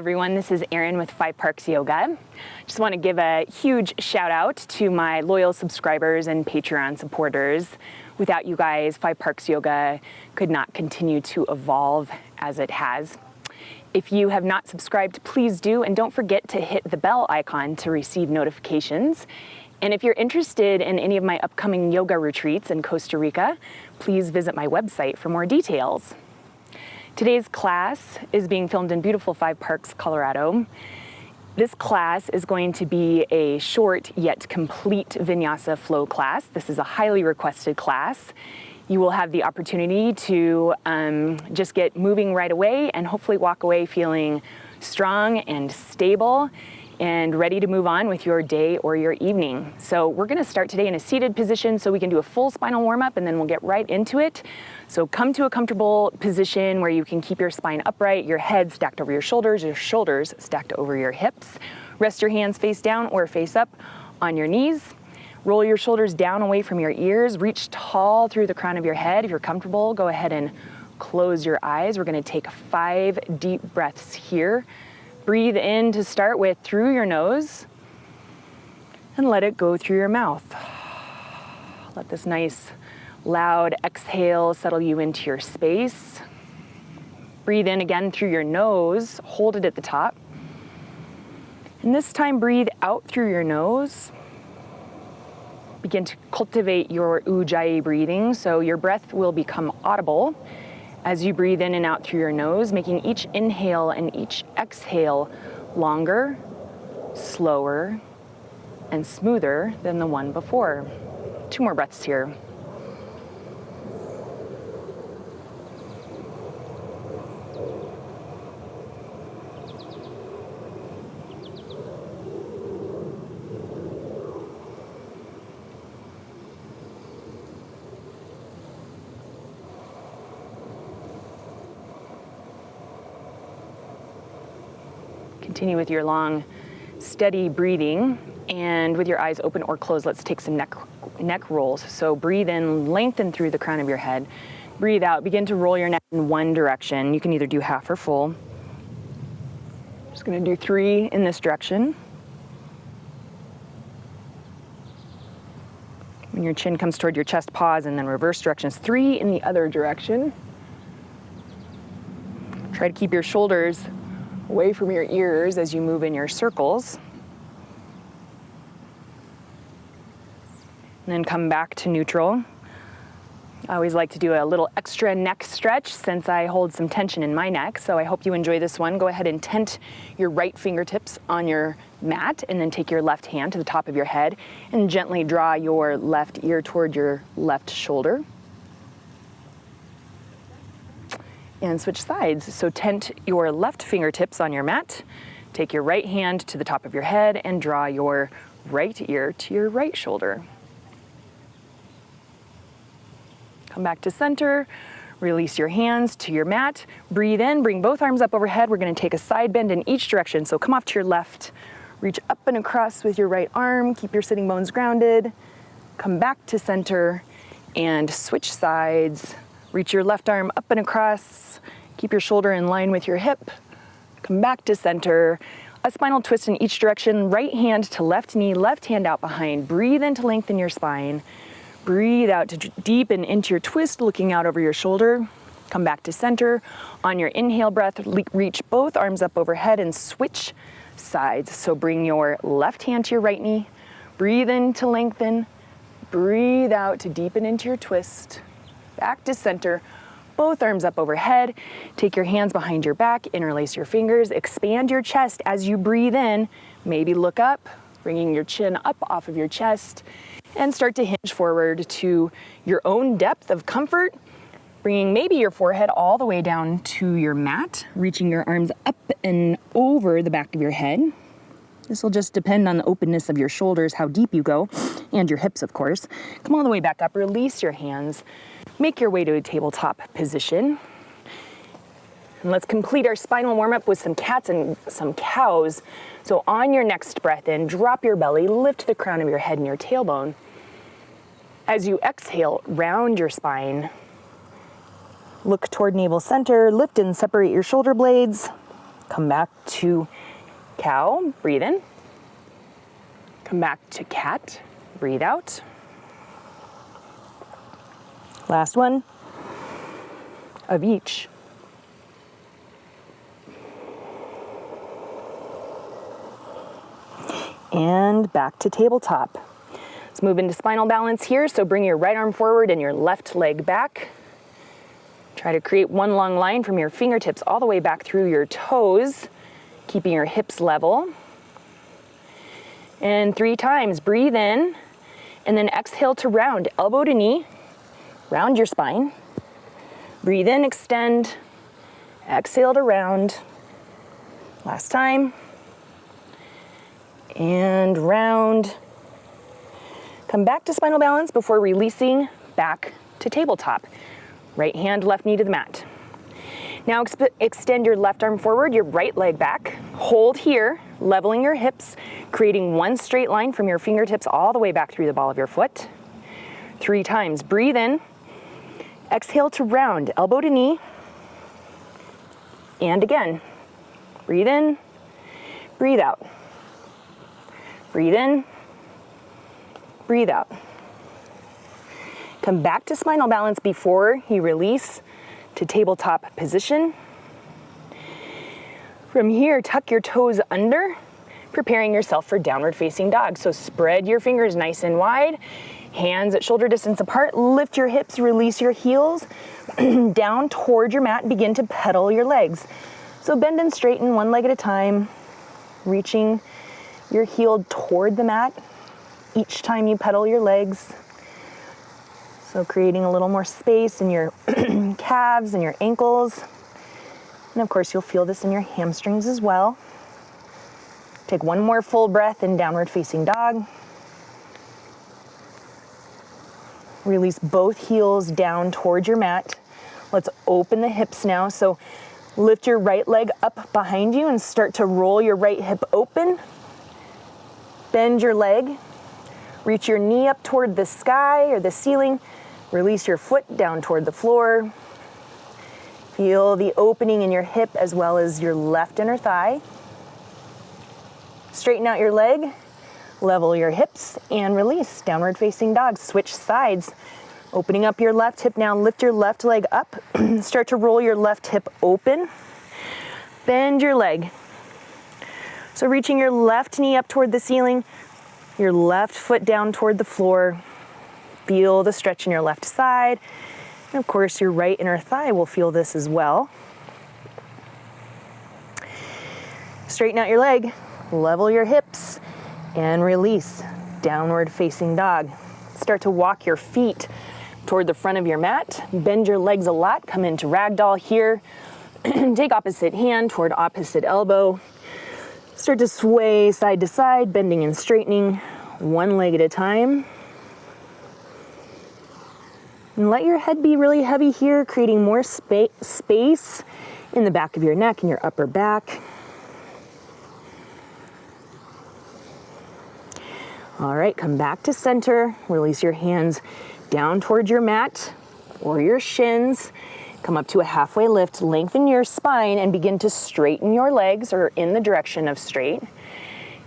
everyone, this is Erin with 5 Parks Yoga. Just want to give a huge shout out to my loyal subscribers and Patreon supporters. Without you guys, 5 Parks Yoga could not continue to evolve as it has. If you have not subscribed, please do, and don't forget to hit the bell icon to receive notifications. And if you're interested in any of my upcoming yoga retreats in Costa Rica, please visit my website for more details. Today's class is being filmed in beautiful 5 Parks, Colorado. This class is going to be a short yet complete Vinyasa flow class. This is a highly requested class. You will have the opportunity to just get moving right away and hopefully walk away feeling strong and stable and ready to move on with your day or your evening. So we're gonna start today in a seated position so we can do a full spinal warm-up and then we'll get right into it. So come to a comfortable position where you can keep your spine upright, your head stacked over your shoulders stacked over your hips. Rest your hands face down or face up on your knees. Roll your shoulders down away from your ears. Reach tall through the crown of your head. If you're comfortable, go ahead and close your eyes. We're gonna take 5 deep breaths here. Breathe in to start with through your nose and let it go through your mouth. Let this nice loud exhale settle you into your space. Breathe in again through your nose, hold it at the top. And this time breathe out through your nose. Begin to cultivate your ujjayi breathing so your breath will become audible as you breathe in and out through your nose, making each inhale and each exhale longer, slower, and smoother than the one before. 2 more breaths here. Continue with your long, steady breathing, and with your eyes open or closed, let's take some neck rolls. So breathe in, lengthen through the crown of your head. Breathe out, begin to roll your neck in one direction. You can either do half or full. Just gonna do 3 in this direction. When your chin comes toward your chest, pause, and then reverse directions. 3 in the other direction. Try to keep your shoulders away from your ears as you move in your circles. And then come back to neutral. I always like to do a little extra neck stretch since I hold some tension in my neck, so I hope you enjoy this one. Go ahead and tent your right fingertips on your mat and then take your left hand to the top of your head and gently draw your left ear toward your left shoulder. And switch sides. So tent your left fingertips on your mat, take your right hand to the top of your head and draw your right ear to your right shoulder. Come back to center, release your hands to your mat, breathe in, bring both arms up overhead. We're gonna take a side bend in each direction. So come off to your left, reach up and across with your right arm, keep your sitting bones grounded, come back to center and switch sides. Reach your left arm up and across, keep your shoulder in line with your hip, come back to center, a spinal twist in each direction, right hand to left knee, left hand out behind. Breathe in to lengthen your spine, breathe out to deepen into your twist, looking out over your shoulder, come back to center. On your inhale breath, reach both arms up overhead and switch sides. So bring your left hand to your right knee, breathe in to lengthen, breathe out to deepen into your twist. Back to center, both arms up overhead. Take your hands behind your back, interlace your fingers, expand your chest as you breathe in. Maybe look up, bringing your chin up off of your chest, and start to hinge forward to your own depth of comfort, bringing maybe your forehead all the way down to your mat, reaching your arms up and over the back of your head. This will just depend on the openness of your shoulders, how deep you go, and your hips, of course. Come all the way back up, release your hands. Make your way to a tabletop position. And let's complete our spinal warm-up with some cats and some cows. So on your next breath in, drop your belly, lift the crown of your head and your tailbone. As you exhale, round your spine. Look toward navel center, lift and separate your shoulder blades. Come back to cow, breathe in. Come back to cat, breathe out. Last one of each. And back to tabletop. Let's move into spinal balance here. So bring your right arm forward and your left leg back. Try to create one long line from your fingertips all the way back through your toes, keeping your hips level. And 3 times, breathe in, and then exhale to round, elbow to knee, round your spine. Breathe in, extend, exhale to round. Last time. And round. Come back to spinal balance before releasing back to tabletop. Right hand, left knee to the mat. Now extend your left arm forward, your right leg back. Hold here, leveling your hips, creating one straight line from your fingertips all the way back through the ball of your foot. 3 times, breathe in. Exhale to round, elbow to knee. And again, breathe in, breathe out. Breathe in, breathe out. Come back to spinal balance before you release to tabletop position. From here, tuck your toes under, preparing yourself for downward facing dog. So spread your fingers nice and wide, hands at shoulder distance apart, lift your hips, release your heels, down toward your mat, begin to pedal your legs. So bend and straighten one leg at a time, reaching your heel toward the mat each time you pedal your legs. So creating a little more space in your calves and your ankles. And of course, you'll feel this in your hamstrings as well. Take one more full breath in downward facing dog. Release both heels down towards your mat. Let's open the hips now. So lift your right leg up behind you and start to roll your right hip open. Bend your leg. Reach your knee up toward the sky or the ceiling. Release your foot down toward the floor. Feel the opening in your hip as well as your left inner thigh. Straighten out your leg, level your hips, and release. Downward facing dog. Switch sides. Opening up your left hip now. Lift your left leg up. Start to roll your left hip open. Bend your leg. So reaching your left knee up toward the ceiling, your left foot down toward the floor. Feel the stretch in your left side. And of course, your right inner thigh will feel this as well. Straighten out your leg, level your hips, and release. Downward facing dog. Start to walk your feet toward the front of your mat. Bend your legs a lot. Come into ragdoll here. Take opposite hand toward opposite elbow. Start to sway side to side, bending and straightening, one leg at a time. And let your head be really heavy here, creating more space in the back of your neck and your upper back. All right, come back to center. Release your hands down towards your mat or your shins. Come up to a halfway lift, lengthen your spine and begin to straighten your legs or in the direction of straight.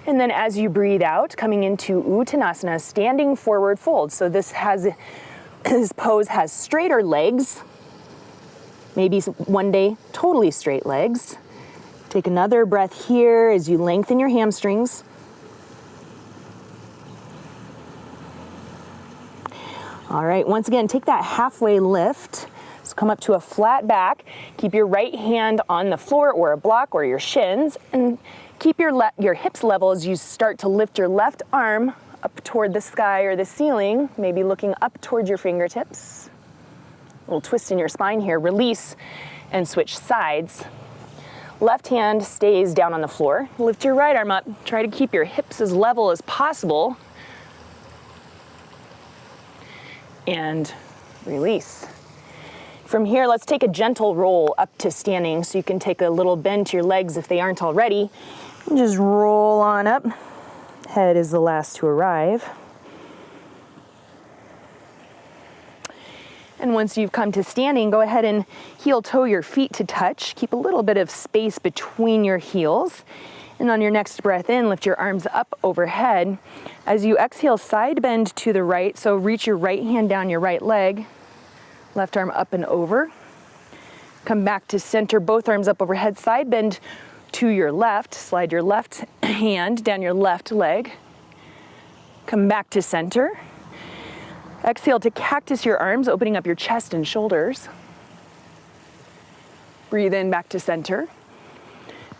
And then as you breathe out, coming into Uttanasana, standing forward fold. So this pose has straighter legs, maybe one day totally straight legs. Take another breath here as you lengthen your hamstrings. All right, once again, take that halfway lift. So come up to a flat back. Keep your right hand on the floor or a block or your shins, and keep your hips level as you start to lift your left arm up toward the sky or the ceiling, maybe looking up towards your fingertips. A little twist in your spine here. Release and switch sides. Left hand stays down on the floor. Lift your right arm up. Try to keep your hips as level as possible. And release. From here, let's take a gentle roll up to standing, so you can take a little bend to your legs if they aren't already. And just roll on up. Head is the last to arrive. And once you've come to standing, go ahead and heel toe your feet to touch. Keep a little bit of space between your heels. And on your next breath in, lift your arms up overhead. As you exhale, side bend to the right. So reach your right hand down your right leg, left arm up and over. Come back to center, both arms up overhead, side bend to your left. Slide your left hand down your left leg. Come back to center. Exhale to cactus your arms, opening up your chest and shoulders. Breathe in back to center.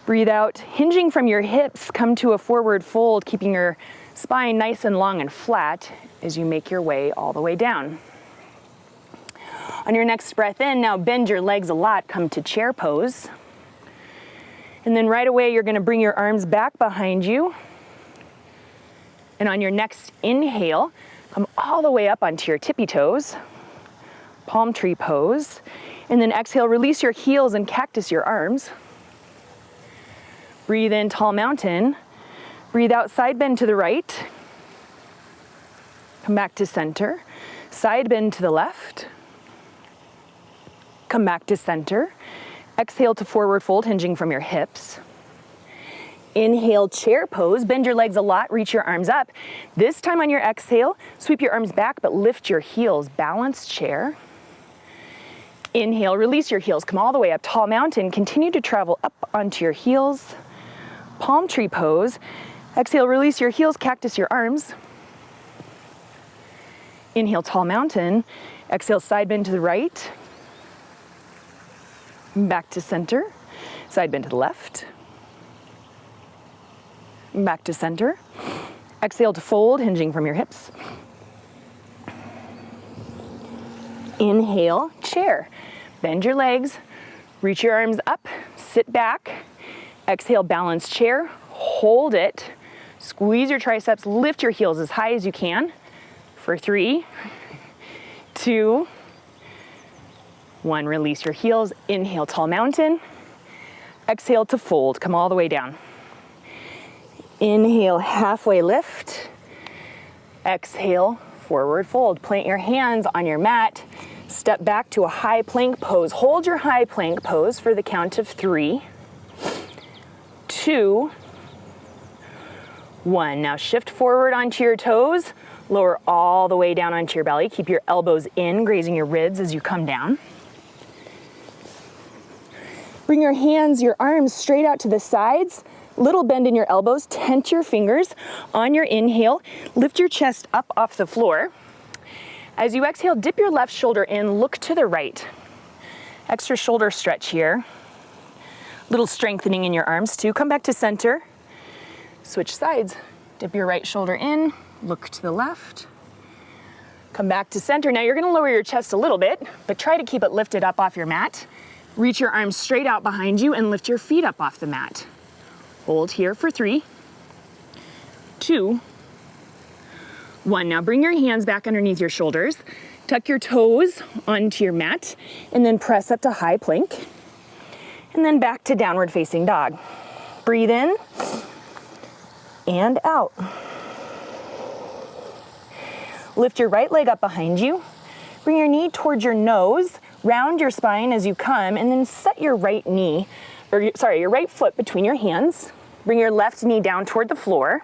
Breathe out, hinging from your hips, come to a forward fold, keeping your spine nice and long and flat as you make your way all the way down. On your next breath in, now bend your legs a lot, come to chair pose. And then right away, you're gonna bring your arms back behind you. And on your next inhale, come all the way up onto your tippy toes, palm tree pose. And then exhale, release your heels and cactus your arms. Breathe in, tall mountain. Breathe out, side bend to the right. Come back to center. Side bend to the left. Come back to center. Exhale to forward fold, hinging from your hips. Inhale, chair pose. Bend your legs a lot, reach your arms up. This time on your exhale, sweep your arms back, but lift your heels. Balanced chair. Inhale, release your heels. Come all the way up, tall mountain. Continue to travel up onto your heels. Palm tree pose. Exhale, release your heels, cactus your arms. Inhale, tall mountain. Exhale, side bend to the right. Back to center. Side bend to the left. Back to center. Exhale to fold, hinging from your hips. Inhale, chair. Bend your legs, reach your arms up, sit back. Exhale, balance chair, hold it. Squeeze your triceps, lift your heels as high as you can for 3, 2, 1. Release your heels. Inhale, tall mountain. Exhale to fold, come all the way down. Inhale, halfway lift. Exhale, forward fold. Plant your hands on your mat. Step back to a high plank pose. Hold your high plank pose for the count of 3, 2, 1. Now shift forward onto your toes. Lower all the way down onto your belly. Keep your elbows in, grazing your ribs as you come down. Bring your hands, your arms straight out to the sides. Little bend in your elbows, tent your fingers. On your inhale, lift your chest up off the floor. As you exhale, dip your left shoulder in, look to the right. Extra shoulder stretch here. Little strengthening in your arms too. Come back to center. Switch sides. Dip your right shoulder in, look to the left. Come back to center. Now you're gonna lower your chest a little bit, but try to keep it lifted up off your mat. Reach your arms straight out behind you and lift your feet up off the mat. Hold here for 3, 2, 1. Now bring your hands back underneath your shoulders. Tuck your toes onto your mat and then press up to high plank. And then back to downward facing dog. Breathe in and out. Lift your right leg up behind you. Bring your knee towards your nose. Round your spine as you come and then set your right knee, your right foot between your hands. Bring your left knee down toward the floor.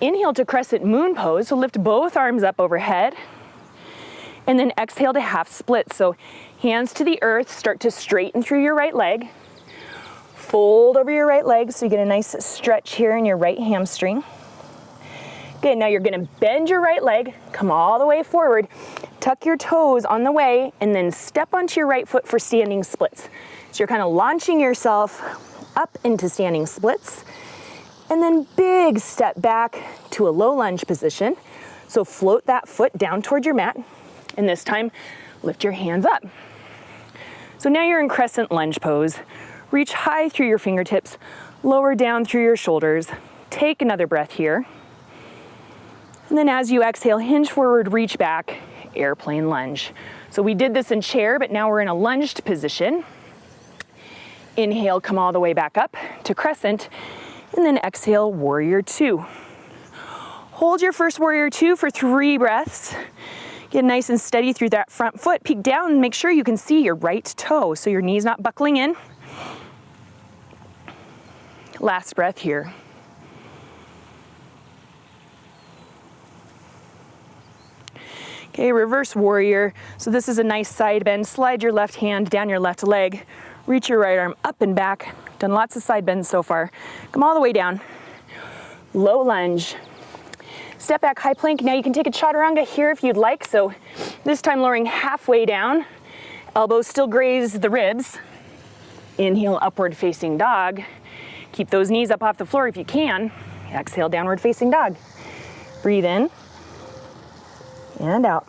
Inhale to crescent moon pose, so lift both arms up overhead. And then exhale to half split. So hands to the earth, start to straighten through your right leg. Fold over your right leg so you get a nice stretch here in your right hamstring. Good, now you're gonna bend your right leg, come all the way forward, tuck your toes on the way, and then step onto your right foot for standing splits. So you're kind of launching yourself up into standing splits, and then big step back to a low lunge position. So float that foot down toward your mat, and this time lift your hands up. So now you're in crescent lunge pose. Reach high through your fingertips, lower down through your shoulders. Take another breath here. And then as you exhale, hinge forward, reach back, airplane lunge. So we did this in chair, but now we're in a lunged position. Inhale, come all the way back up to crescent, and then exhale, warrior 2. Hold your first warrior 2 for 3 breaths. Get nice and steady through that front foot. Peek down and make sure you can see your right toe so your knee's not buckling in. Last breath here. Okay, reverse warrior. So this is a nice side bend. Slide your left hand down your left leg. Reach your right arm up and back. Done lots of side bends so far. Come all the way down. Low lunge. Step back, high plank. Now you can take a chaturanga here if you'd like. So this time lowering halfway down. Elbows still graze the ribs. Inhale, upward facing dog. Keep those knees up off the floor if you can. Exhale, downward facing dog. Breathe in and out.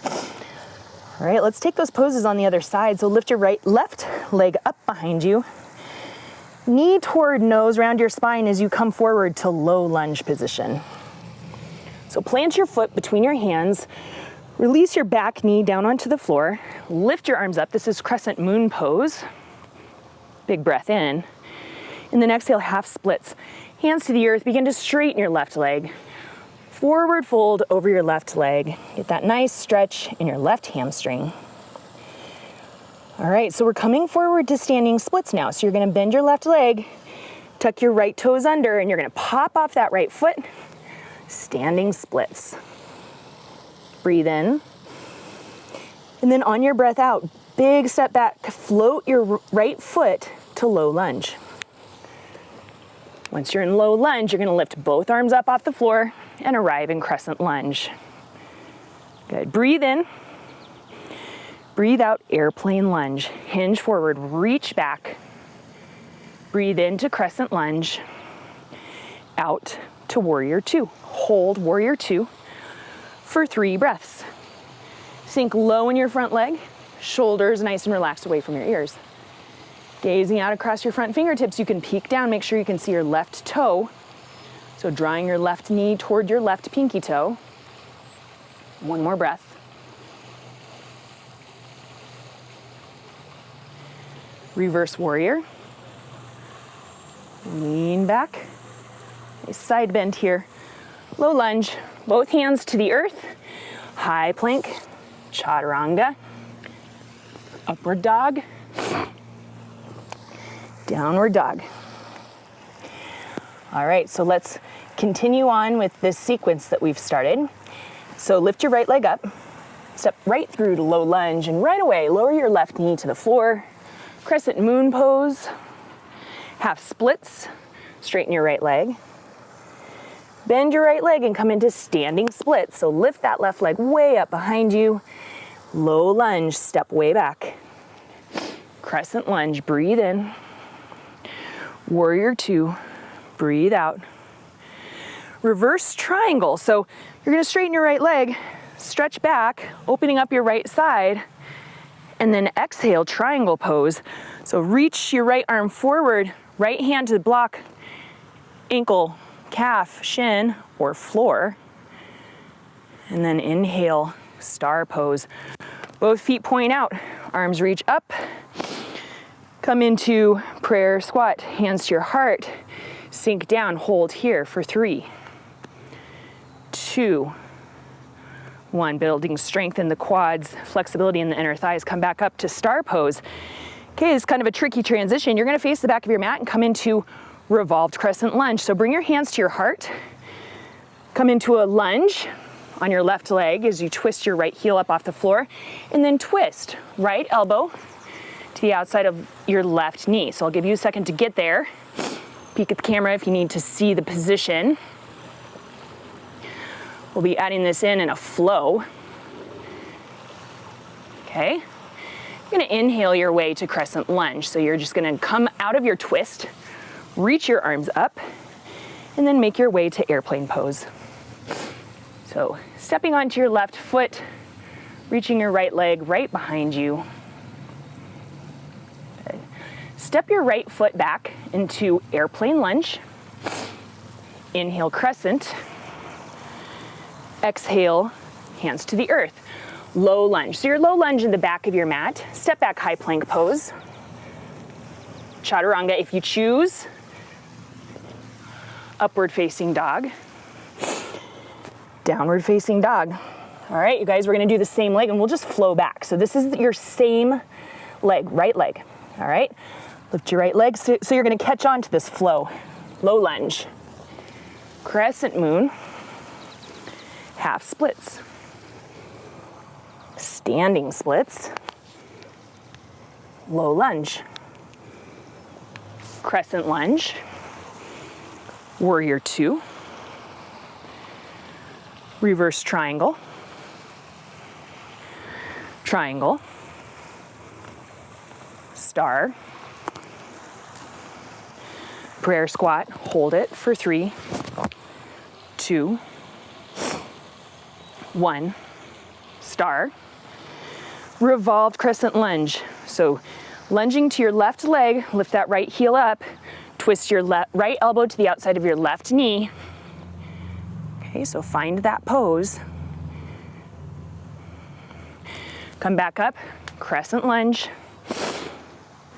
All right, let's take those poses on the other side. So lift your left leg up behind you. Knee toward nose, round your spine as you come forward to low lunge position. So plant your foot between your hands, release your back knee down onto the floor, lift your arms up. This is Crescent Moon Pose. Big breath in. And then exhale, half splits. Hands to the earth, begin to straighten your left leg. Forward fold over your left leg. Get that nice stretch in your left hamstring. All right, so we're coming forward to standing splits now. So you're gonna bend your left leg, tuck your right toes under, and you're gonna pop off that right foot. Standing splits. Breathe in. And then on your breath out, big step back, float your right foot to low lunge. Once you're in low lunge, you're gonna lift both arms up off the floor and arrive in crescent lunge. Good, breathe in. Breathe out, airplane lunge. Hinge forward, reach back. Breathe into crescent lunge. Out to warrior two. Hold warrior two for 3 breaths. Sink low in your front leg. Shoulders nice and relaxed away from your ears. Gazing out across your front fingertips, you can peek down, make sure you can see your left toe. So drawing your left knee toward your left pinky toe. 1 more breath. Reverse warrior. Lean back. Nice side bend here. Low lunge, both hands to the earth. High plank, chaturanga. Upward dog. Downward dog. All right, so let's continue on with this sequence that we've started. So lift your right leg up, step right through to low lunge, and right away, lower your left knee to the floor. Crescent moon pose, half splits, straighten your right leg. Bend your right leg and come into standing splits. So lift that left leg way up behind you. Low lunge, step way back. Crescent lunge, breathe in. Warrior two, breathe out. Reverse triangle. So you're gonna straighten your right leg, stretch back, opening up your right side, and then exhale, triangle pose. So reach your right arm forward, right hand to block ankle, calf, shin, or floor. And then inhale, star pose. Both feet point out, arms reach up. Come into prayer squat, hands to your heart. Sink down, hold here for 3, 2, 1. Building strength in the quads, flexibility in the inner thighs. Come back up to star pose. Okay, it's kind of a tricky transition. You're gonna face the back of your mat and come into revolved crescent lunge. So bring your hands to your heart. Come into a lunge on your left leg as you twist your right heel up off the floor, and then twist right elbow to the outside of your left knee. So I'll give you a second to get there. Peek at the camera if you need to see the position. We'll be adding this in a flow. Okay. You're gonna inhale your way to crescent lunge. So you're just gonna come out of your twist, reach your arms up, and then make your way to airplane pose. So stepping onto your left foot, reaching your right leg right behind you. Good. Step your right foot back into airplane lunge. Inhale, crescent. Exhale, hands to the earth. Low lunge. So your low lunge in the back of your mat. Step back, high plank pose. Chaturanga if you choose. Upward facing dog. Downward facing dog. All right, you guys, we're gonna do the same leg and we'll just flow back. So this is your same leg, right leg. All right, lift your right leg. So you're gonna catch on to this flow. Low lunge, crescent moon, half splits, standing splits, low lunge, crescent lunge, warrior two, reverse triangle, triangle, star, prayer squat, hold it for 3, 2, 1, star, revolved crescent lunge. So lunging to your left leg, lift that right heel up, twist your right elbow to the outside of your left knee. Okay, so find that pose. Come back up, crescent lunge,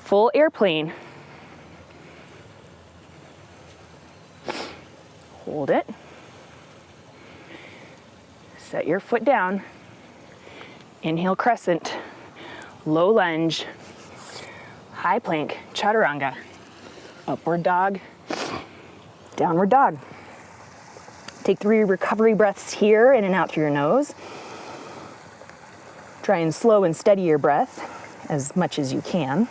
full airplane. Hold it. Set your foot down. Inhale, crescent, low lunge, high plank, chaturanga, upward dog, downward dog. Take 3 recovery breaths here, in and out through your nose. Try and slow and steady your breath as much as you can.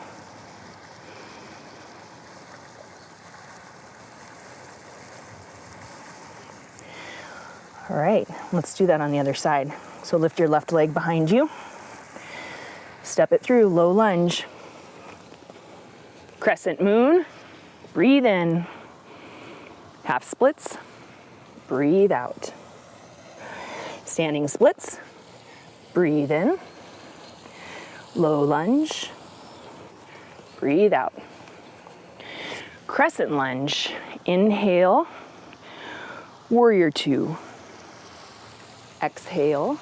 All right, let's do that on the other side. So lift your left leg behind you. Step it through, low lunge. Crescent moon, breathe in. Half splits, breathe out. Standing splits, breathe in. Low lunge, breathe out. Crescent lunge, inhale. Warrior two. Exhale.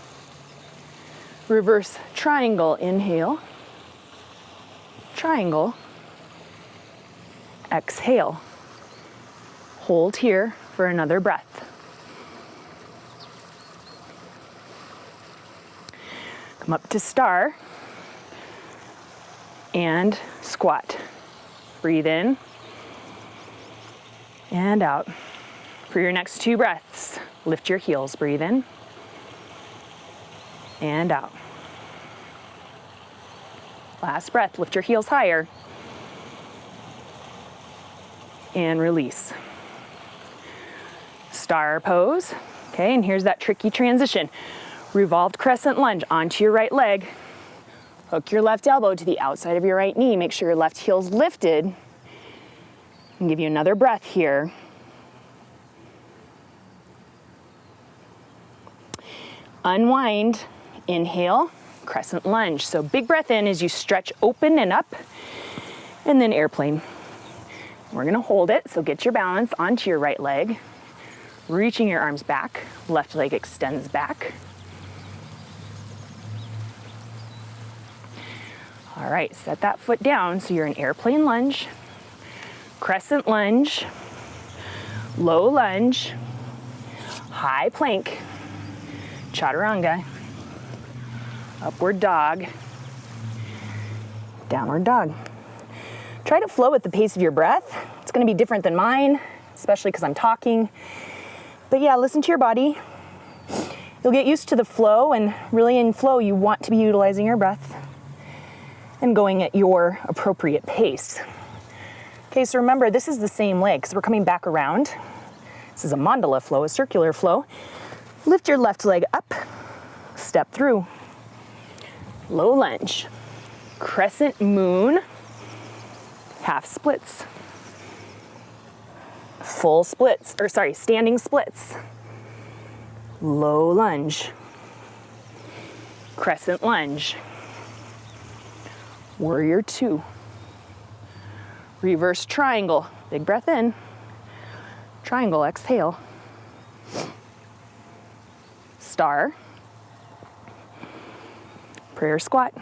Reverse triangle, inhale. Triangle. Exhale. Hold here for another breath. Come up to star and squat. Breathe in and out. For your next 2 breaths, lift your heels. Breathe in and out. Last breath, lift your heels higher and release. Star pose. Okay, and here's that tricky transition. Revolved crescent lunge onto your right leg. Hook your left elbow to the outside of your right knee. Make sure your left heel's lifted. And give you another breath here. Unwind, inhale, crescent lunge. So big breath in as you stretch open and up, and then airplane. We're gonna hold it, so get your balance onto your right leg, reaching your arms back, left leg extends back. All right, set that foot down so you're in airplane lunge, crescent lunge, low lunge, high plank, chaturanga, upward dog, downward dog. Try to flow at the pace of your breath. It's gonna be different than mine, especially because I'm talking. But yeah, listen to your body. You'll get used to the flow, and really in flow, you want to be utilizing your breath and going at your appropriate pace. Okay, so remember, this is the same leg because we're coming back around. This is a mandala flow, a circular flow. Lift your left leg up, step through. Low lunge, crescent moon, half splits, full splits, or sorry, standing splits. Low lunge, crescent lunge, warrior two, reverse triangle, big breath in, triangle, exhale. Star, prayer squat,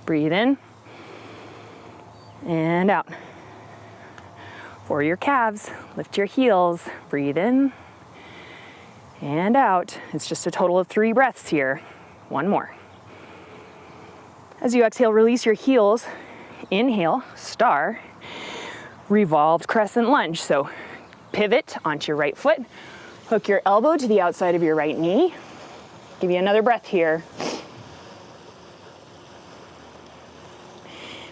breathe in and out. For your calves, lift your heels, breathe in And out. It's just a total of 3 breaths here. One more. As you exhale, release your heels. Inhale, star, revolved crescent lunge. So pivot onto your right foot, hook your elbow to the outside of your right knee. Give you another breath here.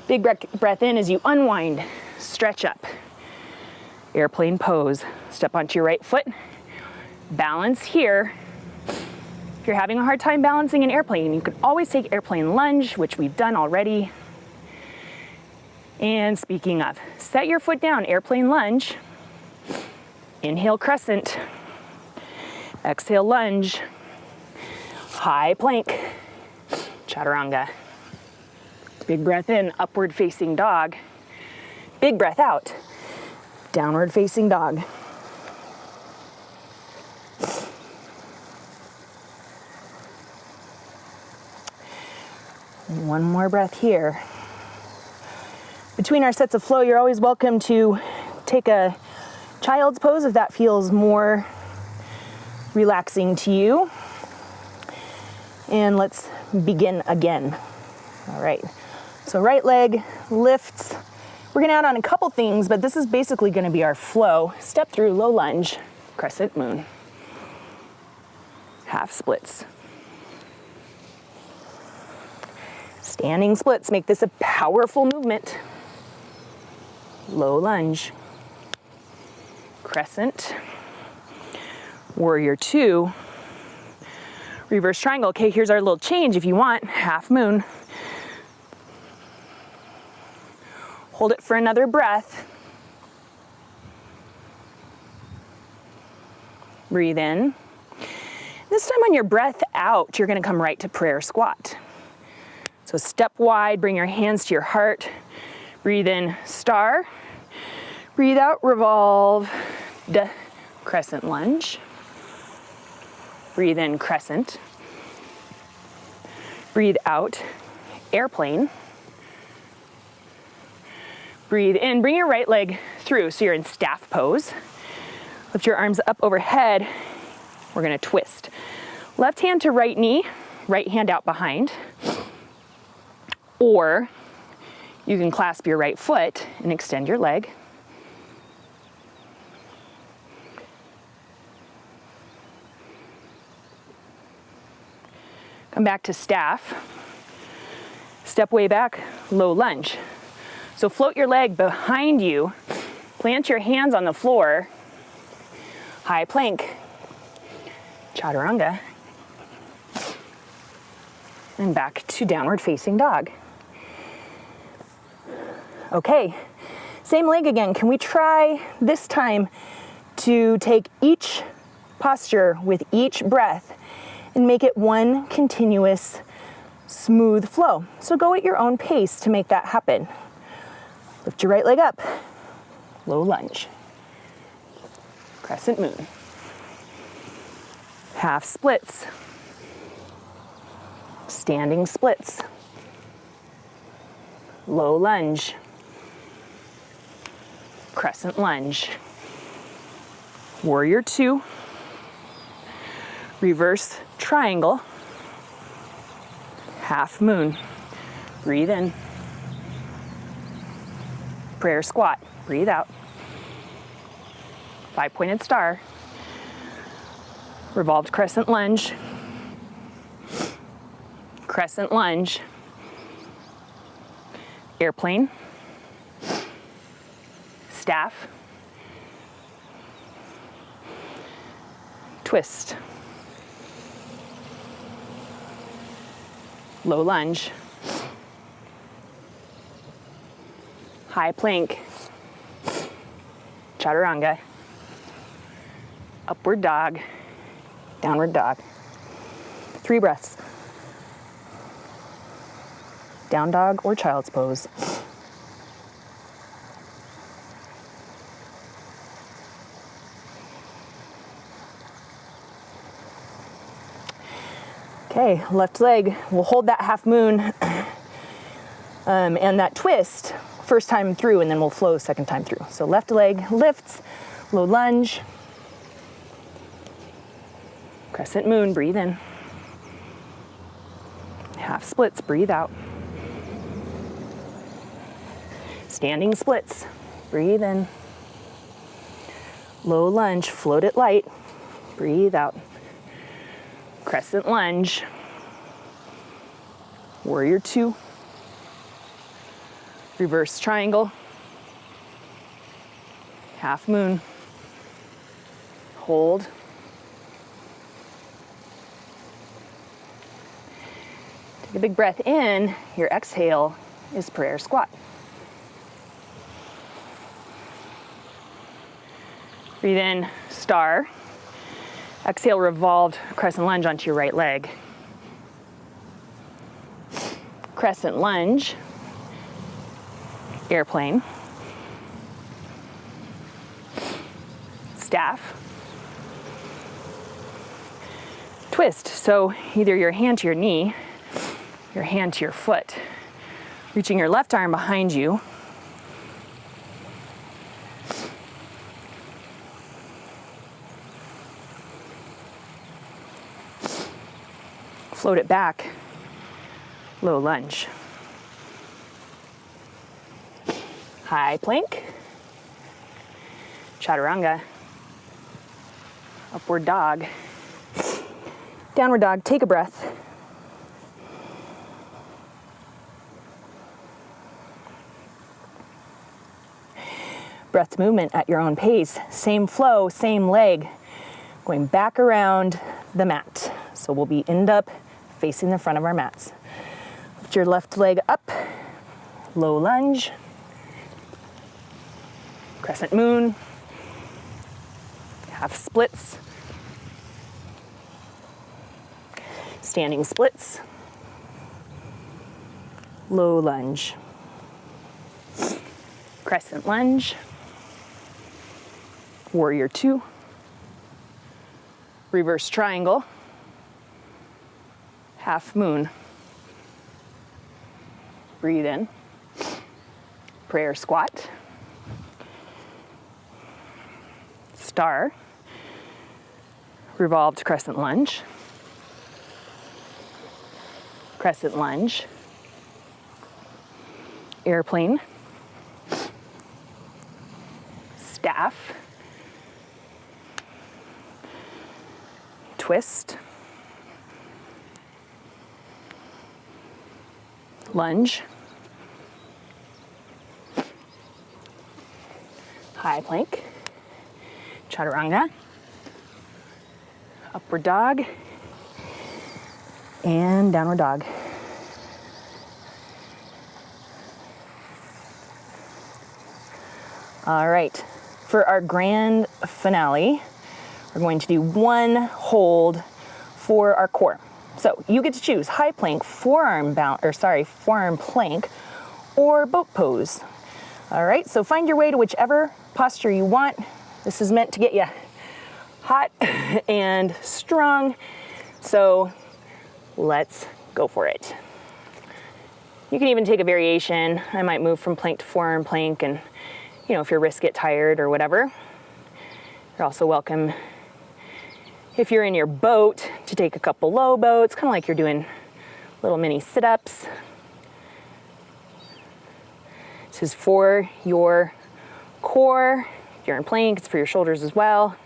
Big breath in as you unwind, stretch up. Airplane pose. Step onto your right foot. Balance here. If you're having a hard time balancing an airplane, you can always take airplane lunge, which we've done already. And speaking of, set your foot down, airplane lunge. Inhale, crescent. Exhale, lunge. High plank, chaturanga. Big breath in, upward facing dog. Big breath out, downward facing dog. One more breath here. Between our sets of flow, you're always welcome to take a child's pose if that feels more relaxing to you. And let's begin again. All right, so right leg lifts. We're gonna add on a couple things, but this is basically gonna be our flow. Step through low lunge, crescent moon. Half splits. Standing splits, make this a powerful movement. Low lunge, crescent, warrior 2, reverse triangle. Okay, here's our little change if you want, half moon. Hold it for another breath. Breathe in. This time on your breath out, you're gonna come right to prayer squat. So step wide, bring your hands to your heart. Breathe in, star. Breathe out, revolve, crescent lunge. Breathe in, crescent. Breathe out, airplane. Breathe in, bring your right leg through, so you're in staff pose. Lift your arms up overhead. We're gonna twist. Left hand to right knee, right hand out behind. Or you can clasp your right foot and extend your leg. Come back to staff. Step way back, low lunge. So float your leg behind you, plant your hands on the floor, high plank, chaturanga, and back to downward facing dog. Okay, same leg again. Can we try this time to take each posture with each breath and make it one continuous smooth flow? So go at your own pace to make that happen. Lift your right leg up, low lunge, crescent moon, half splits, standing splits, low lunge, crescent lunge, warrior 2, reverse triangle, half moon. Breathe in. Prayer squat. Breathe out. 5-pointed star. Revolved crescent lunge. Crescent lunge. Airplane. Staff. Twist. Low lunge. High plank. Chaturanga. Upward dog. Downward dog. 3 breaths. Down dog or child's pose. Okay, left leg, we'll hold that half moon and that twist first time through, and then we'll flow second time through. So left leg lifts, low lunge, Crescent moon, breathe in. Half splits, breathe out. Standing splits, breathe in. Low lunge, float it light, breathe out. Crescent lunge. Warrior two. Reverse triangle. Half moon. Hold. Take a big breath in. Your exhale is prayer squat. Breathe in, star. Exhale, revolved crescent lunge onto your right leg. Crescent lunge. Airplane. Staff. Twist, so either your hand to your knee, your hand to your foot, reaching your left arm behind you. Float it back, low lunge. High plank, chaturanga, upward dog, downward dog, take a breath. Breath movement at your own pace, same flow, same leg, going back around the mat. So we'll end up facing the front of our mats. Lift your left leg up, low lunge, crescent moon, half splits, standing splits, low lunge, crescent lunge, warrior two, reverse triangle, half moon. Breathe in. Prayer squat. Star. Revolved crescent lunge. Crescent lunge. Airplane. Staff. Twist. Lunge, high plank, chaturanga, upward dog, and downward dog. All right, for our grand finale, we're going to do one hold for our core. So you get to choose high plank, forearm plank, or boat pose. All right, so find your way to whichever posture you want. This is meant to get you hot and strong. So let's go for it. You can even take a variation. I might move from plank to forearm plank, and if your wrists get tired or whatever, you're also welcome, if you're in your boat, to take a couple low boats, kind of like you're doing little mini sit-ups. This is for your core. If you're in plank, it's for your shoulders as well.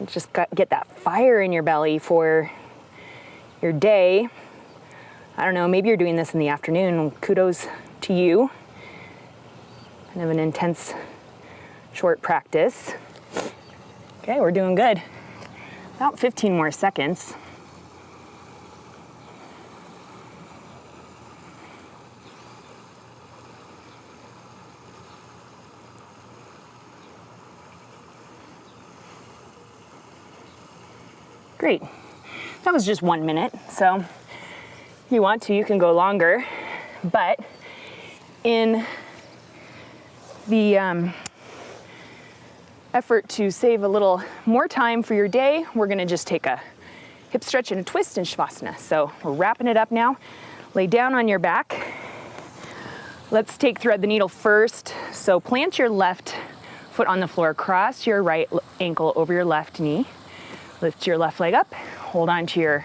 Just get that fire in your belly for your day. I don't know, maybe you're doing this in the afternoon. Kudos to you. Kind of an intense, short practice. Okay, we're doing good. About 15 more seconds. Great. That was just 1 minute, so if you want to, you can go longer, but in the effort to save a little more time for your day, we're gonna just take a hip stretch and a twist in Shavasana. So we're wrapping it up now. Lay down on your back. Let's take thread the needle first. So plant your left foot on the floor, cross your right ankle over your left knee. Lift your left leg up, hold on to your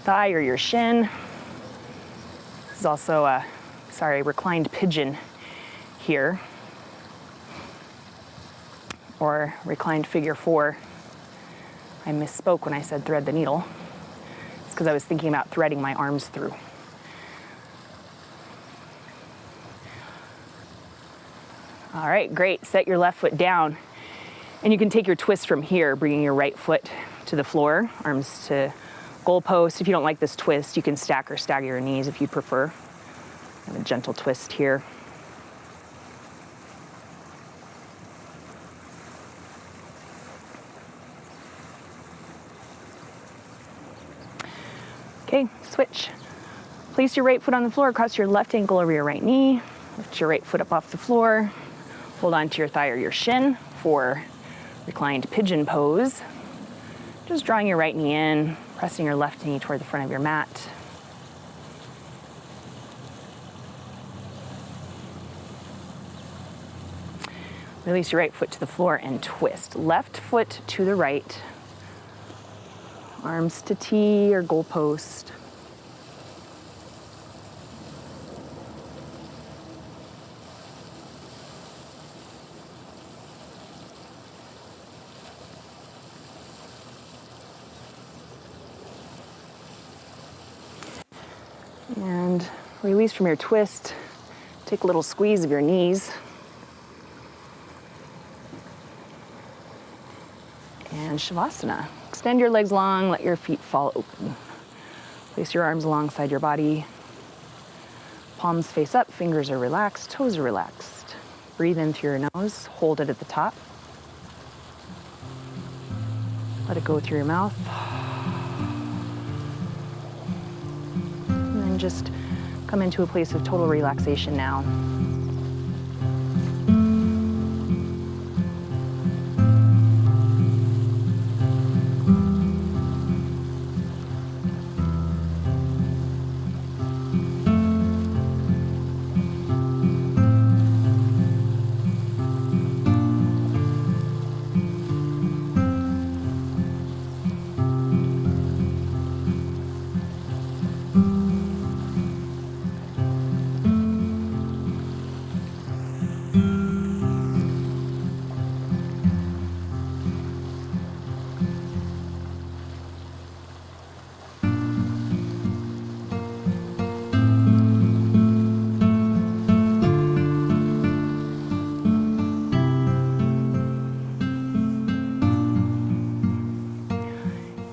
thigh or your shin. This is also a, reclined pigeon here, or reclined figure 4. I misspoke when I said thread the needle. It's because I was thinking about threading my arms through. All right, great. Set your left foot down. And you can take your twist from here, bringing your right foot to the floor, arms to goalpost. If you don't like this twist, you can stack or stagger your knees if you prefer. Have a gentle twist here. Okay, switch. Place your right foot on the floor, cross your left ankle over your right knee. Lift your right foot up off the floor. Hold on to your thigh or your shin for reclined pigeon pose. Just drawing your right knee in, pressing your left knee toward the front of your mat. Release your right foot to the floor and twist. Left foot to the right. Arms to T or goalpost. And release from your twist. Take a little squeeze of your knees. And Shavasana. Extend your legs long, let your feet fall open. Place your arms alongside your body. Palms face up, fingers are relaxed, toes are relaxed. Breathe in through your nose, hold it at the top. Let it go through your mouth. And then just come into a place of total relaxation now.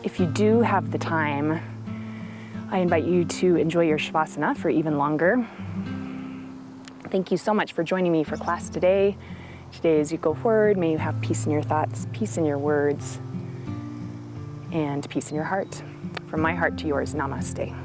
If you do have the time, I invite you to enjoy your Shavasana for even longer. Thank you so much for joining me for class today. Today, as you go forward, may you have peace in your thoughts, peace in your words, and peace in your heart. From my heart to yours, namaste.